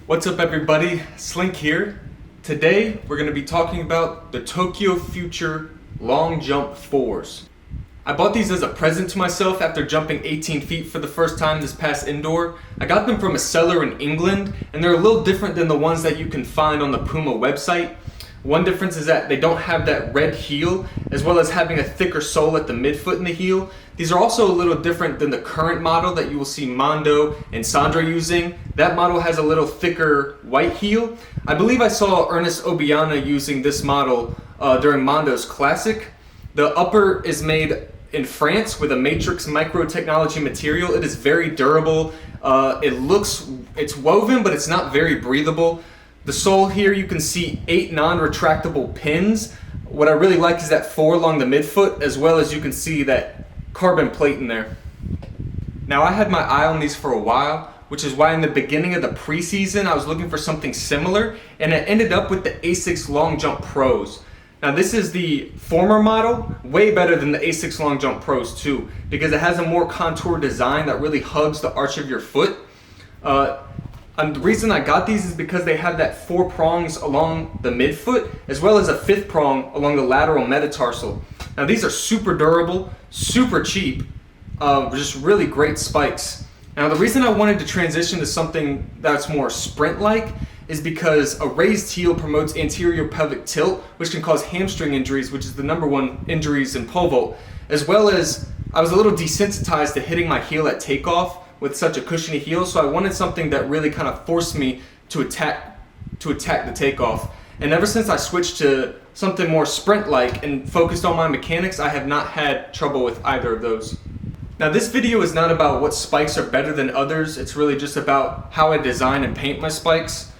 What's up everybody, Slink here. Today we're going to be talking about the Tokyo Future Long Jump 4s. I bought these as a present to myself after jumping 18 feet for the first time this past indoor. I got them from a seller in England and they're a little different than the ones that you can find on the PUMA website. One difference is that they don't have that red heel, as well as having a thicker sole at the midfoot in the heel. These are also a little different than the current model that you will see Mondo and Sandra using. That model has a little thicker white heel. I believe I saw Ernest Obiana using this model during Mondo's Classic. The upper is made in France with a matrix micro technology material. It is very durable. It's woven, but it's not very breathable. The sole here, you can see 8 non-retractable pins. What I really like is that 4 along the midfoot, as well as you can see that carbon plate in there. Now I had my eye on these for a while, which is why in the beginning of the preseason I was looking for something similar, and I ended up with the ASICS Long Jump Pros. Now this is the former model, way better than the ASICS Long Jump Pros too, because it has a more contoured design that really hugs the arch of your foot. And the reason I got these is because they have that 4 prongs along the midfoot, as well as a 5th prong along the lateral metatarsal. Now these are super durable, super cheap, just really great spikes. Now the reason I wanted to transition to something that's more sprint-like is because a raised heel promotes anterior pelvic tilt, which can cause hamstring injuries, which is the #1 injuries in pole vault, as well as I was a little desensitized to hitting my heel at takeoff with such a cushiony heel, so I wanted something that really kind of forced me to attack the takeoff. And ever since I switched to something more sprint-like and focused on my mechanics, I have not had trouble with either of those. Now this video is not about what spikes are better than others, it's really just about how I design and paint my spikes.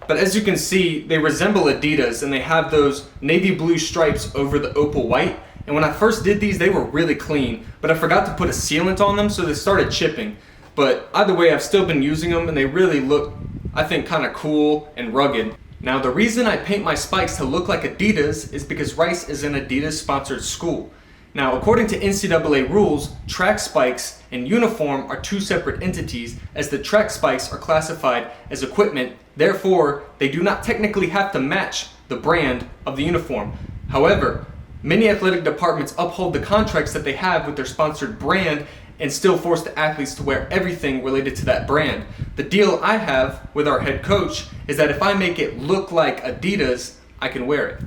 But as you can see, they resemble ADIDAS and they have those navy blue stripes over the opal white. And when I first did these, they were really clean, but I forgot to put a sealant on them, so they started chipping. But either way, I've still been using them and they really look, I think, kind of cool and rugged. Now the reason I paint my spikes to look like ADIDAS is because Rice is an ADIDAS sponsored school. Now according to NCAA rules, track spikes and uniform are 2 separate entities, as the track spikes are classified as equipment, therefore they do not technically have to match the brand of the uniform. However, many athletic departments uphold the contracts that they have with their sponsored brand and still force the athletes to wear everything related to that brand. The deal I have with our head coach is that if I make it look like ADIDAS, I can wear it.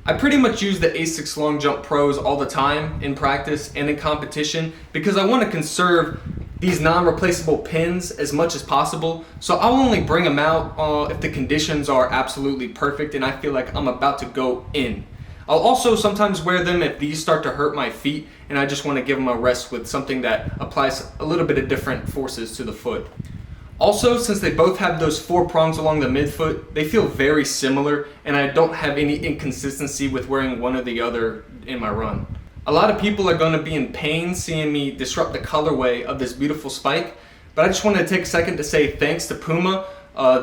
I pretty much use the ASICS Long Jump Pros all the time in practice and in competition because I want to conserve these non-replaceable pins as much as possible. So I'll only bring them out if the conditions are absolutely perfect and I feel like I'm about to go in. I'll also sometimes wear them if these start to hurt my feet and I just want to give them a rest with something that applies a little bit of different forces to the foot. Also, since they both have those 4 prongs along the midfoot, they feel very similar and I don't have any inconsistency with wearing one or the other in my run. A lot of people are going to be in pain seeing me disrupt the colorway of this beautiful spike, but I just wanted to take a second to say thanks to PUMA.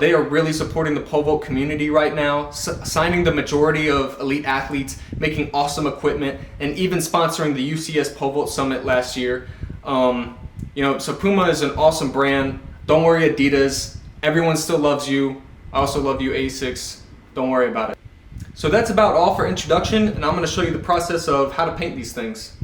They are really supporting the pole vault community right now, signing the majority of elite athletes, making awesome equipment, and even sponsoring the UCS Pole Vault Summit last year. So PUMA is an awesome brand. Don't worry, ADIDAS. Everyone still loves you. I also love you, ASICS. Don't worry about it. So that's about all for introduction, and I'm going to show you the process of how to paint these things.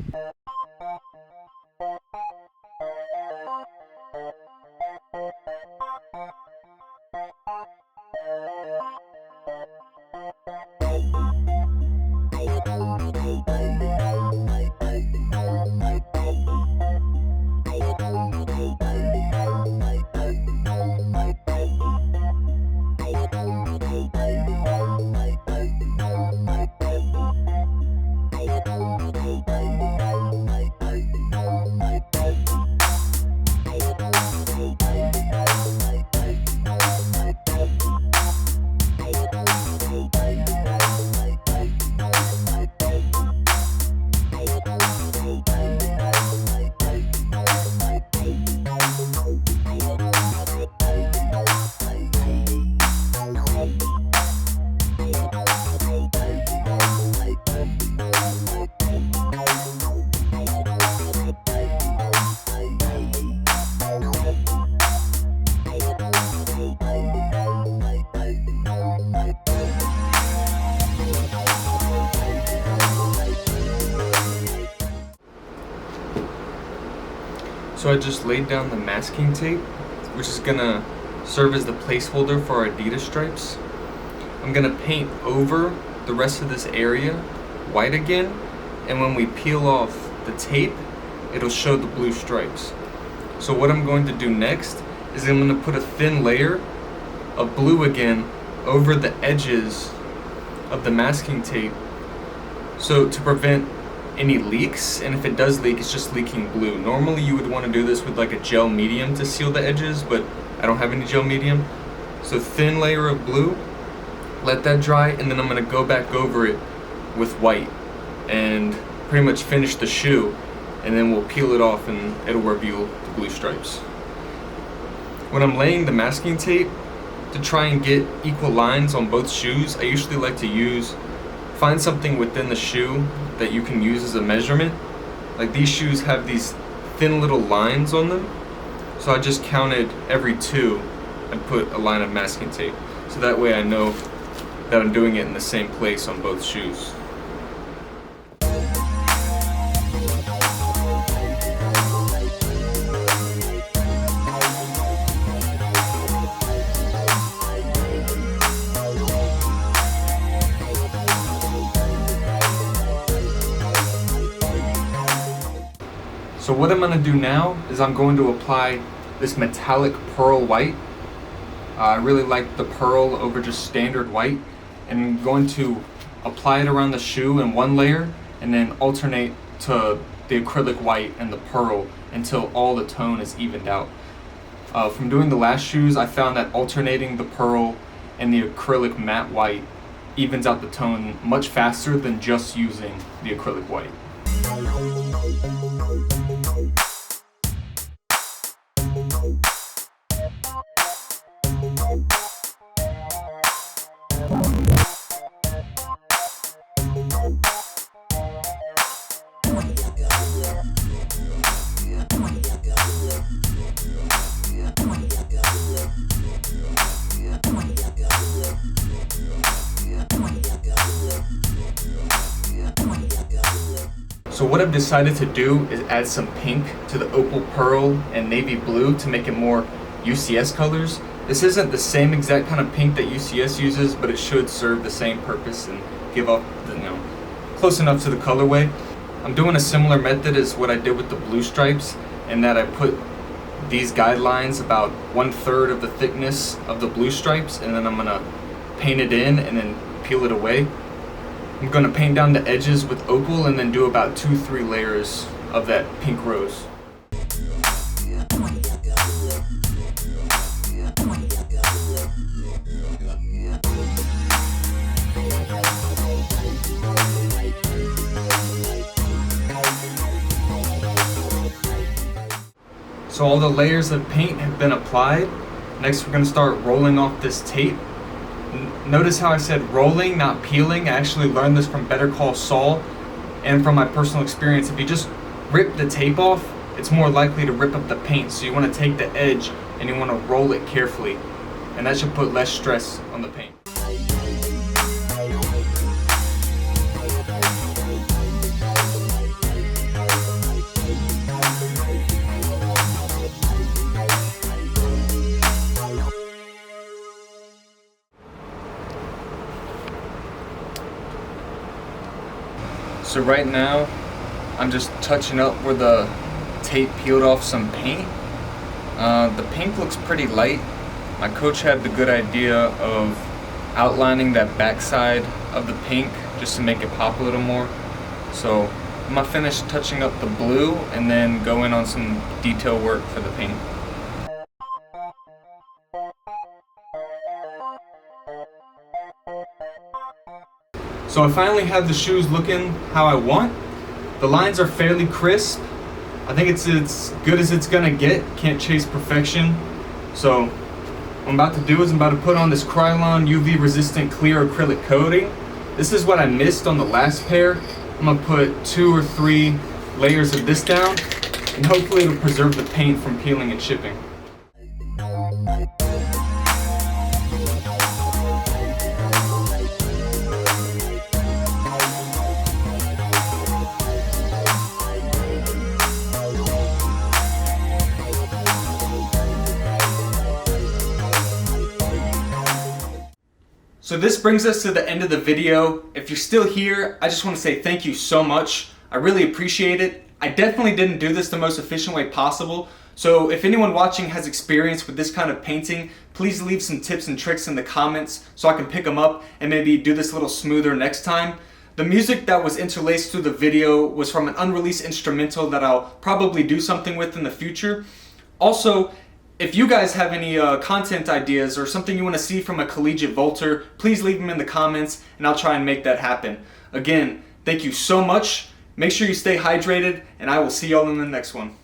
So I just laid down the masking tape, which is gonna serve as the placeholder for our ADIDAS stripes. I'm gonna paint over the rest of this area white again, and when we peel off the tape, it'll show the blue stripes. So what I'm going to do next is I'm gonna put a thin layer of blue again over the edges of the masking tape, so to prevent any leaks, and if it does leak, it's just leaking blue. Normally you would want to do this with like a gel medium to seal the edges, but I don't have any gel medium. So thin layer of blue, let that dry, and then I'm going to go back over it with white and pretty much finish the shoe, and then we'll peel it off and it'll reveal the blue stripes. When I'm laying the masking tape, to try and get equal lines on both shoes, I usually like to find something within the shoe that you can use as a measurement. Like these shoes have these thin little lines on them, so I just counted every 2 and put a line of masking tape, so that way I know that I'm doing it in the same place on both shoes. So what I'm going to do now is I'm going to apply this metallic pearl white. I really like the pearl over just standard white, and I'm going to apply it around the shoe in one layer and then alternate to the acrylic white and the pearl until all the tone is evened out. From doing the last shoes, I found that alternating the pearl and the acrylic matte white evens out the tone much faster than just using the acrylic white. So what I've decided to do is add some pink to the opal pearl and navy blue to make it more UCS colors. This isn't the same exact kind of pink that UCS uses, but it should serve the same purpose and give up the, close enough to the colorway. I'm doing a similar method as what I did with the blue stripes, in that I put these guidelines about 1/3 of the thickness of the blue stripes, and then I'm gonna paint it in and then peel it away. I'm going to paint down the edges with opal and then do about 2-3 layers of that pink rose. So all the layers of paint have been applied. Next we're going to start rolling off this tape. Notice how I said rolling, not peeling. I actually learned this from Better Call Saul and from my personal experience. If you just rip the tape off, it's more likely to rip up the paint. So you want to take the edge and you want to roll it carefully, and that should put less stress on the paint. So right now, I'm just touching up where the tape peeled off some paint. The pink looks pretty light. My coach had the good idea of outlining that backside of the pink just to make it pop a little more. So I'm gonna finish touching up the blue and then go in on some detail work for the paint. So I finally have the shoes looking how I want. The lines are fairly crisp. I think it's as good as it's gonna get. Can't chase perfection. So what I'm about to do is I'm about to put on this Krylon UV resistant clear acrylic coating. This is what I missed on the last pair. I'm gonna put 2 or 3 layers of this down, and hopefully it'll preserve the paint from peeling and chipping. So this brings us to the end of the video. If you're still here, I just want to say thank you so much. I really appreciate it. I definitely didn't do this the most efficient way possible. So if anyone watching has experience with this kind of painting, please leave some tips and tricks in the comments so I can pick them up and maybe do this a little smoother next time. The music that was interlaced through the video was from an unreleased instrumental that I'll probably do something with in the future. Also, if you guys have any content ideas or something you want to see from a collegiate vaulter, please leave them in the comments and I'll try and make that happen. Again, thank you so much. Make sure you stay hydrated and I will see y'all in the next one.